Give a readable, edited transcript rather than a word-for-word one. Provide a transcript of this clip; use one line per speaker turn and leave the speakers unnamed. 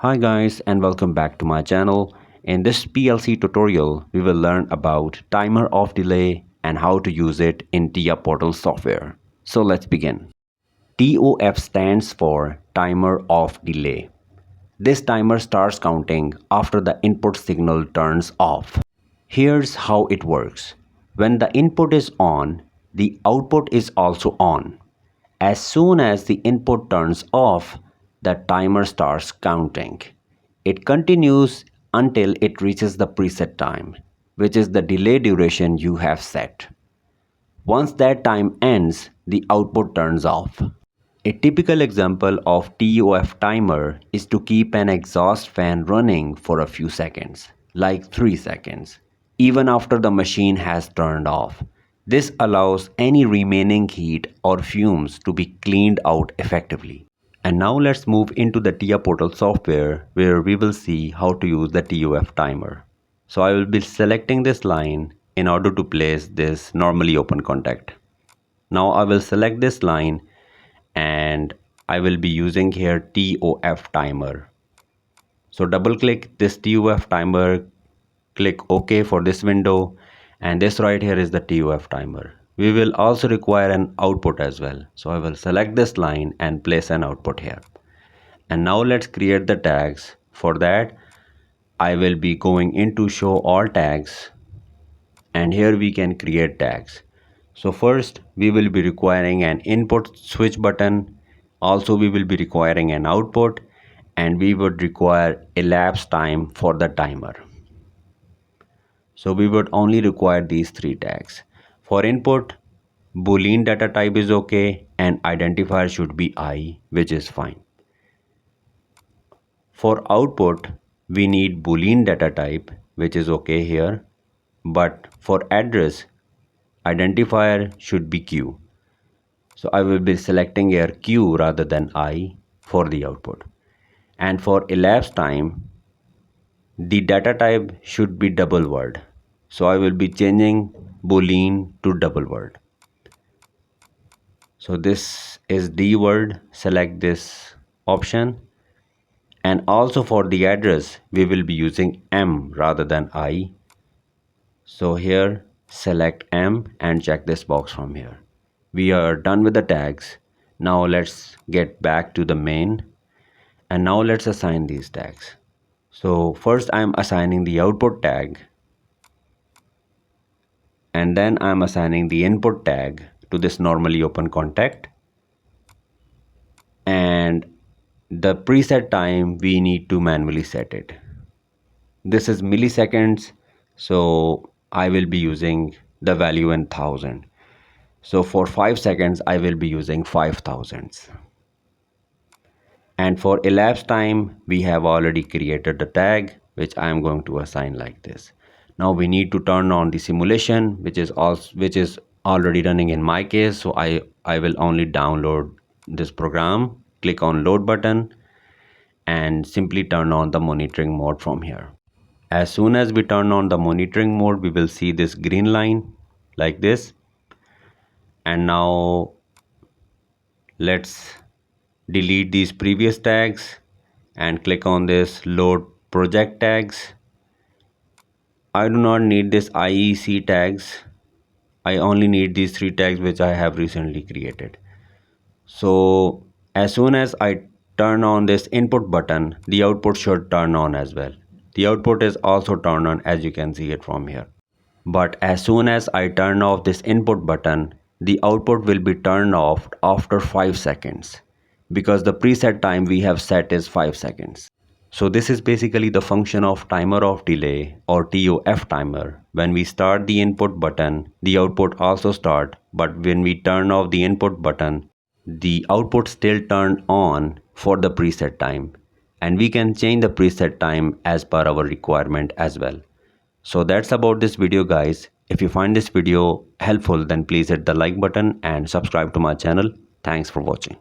Hi guys and welcome back to my channel. In this PLC tutorial, we will learn about timer of delay and how to use it in TIA Portal software. So let's begin. TOF stands for timer of delay. This timer starts counting after the input signal turns off. Here's how it works. When the input is on, the output is also on. As soon as the input turns off, the timer starts counting. It continues until it reaches the preset time, which is the delay duration you have set. Once that time ends, the output turns off. A typical example of TOF timer is to keep an exhaust fan running for a few seconds, like 3 seconds, even after the machine has turned off. This allows any remaining heat or fumes to be cleaned out effectively. And now let's move into the TIA Portal software where we will see how to use the TOF timer. So I will be selecting this line in order to place this normally open contact. Now I will select this line and I will be using here TOF timer. So double click this TOF timer, click OK for this window, and this right here is the TOF timer. We will also require an output as well. So I will select this line and place an output here. And now let's create the tags. For that, I will be going into show all tags, and here we can create tags. So first we will be requiring an input switch button. Also we will be requiring an output, and we would require elapsed time for the timer. So we would only require these 3 tags. For input, Boolean data type is okay and identifier should be I, which is fine. For output, we need Boolean data type, which is okay here, but for address, identifier should be Q. So I will be selecting here Q rather than I for the output. And for elapsed time, the data type should be double word. So I will be changing Boolean to double word. So this is D word, select this option. And also for the address, we will be using M rather than I. So here select M and check this box from here. We are done with the tags. Now let's get back to the main, and now let's assign these tags. So first I'm assigning the output tag, and then I'm assigning the input tag to this normally open contact, and the preset time we need to manually set it. This is milliseconds, so I will be using the value in 1000. So for 5 seconds I will be using 5000s. And for elapsed time, we have already created the tag, which I am going to assign like this. Now we need to turn on the simulation, which is already running in my case. So I will only download this program, click on load button, and simply turn on the monitoring mode from here. As soon as we turn on the monitoring mode, we will see this green line like this. And now let's delete these previous tags and click on this load project tags. I do not need this IEC tags. I only need these 3 tags which I have recently created. So as soon as I turn on this input button, the output should turn on as well. The output is also turned on, as you can see it from here. But as soon as I turn off this input button, the output will be turned off after 5 seconds, because the preset time we have set is 5 seconds. So this is basically the function of timer of delay or TOF timer. When we start the input button, the output also start, but when we turn off the input button, the output still turn on for the preset time, and we can change the preset time as per our requirement as well. So that's about this video, guys. If you find this video helpful, then please hit the like button and subscribe to my channel. Thanks for watching.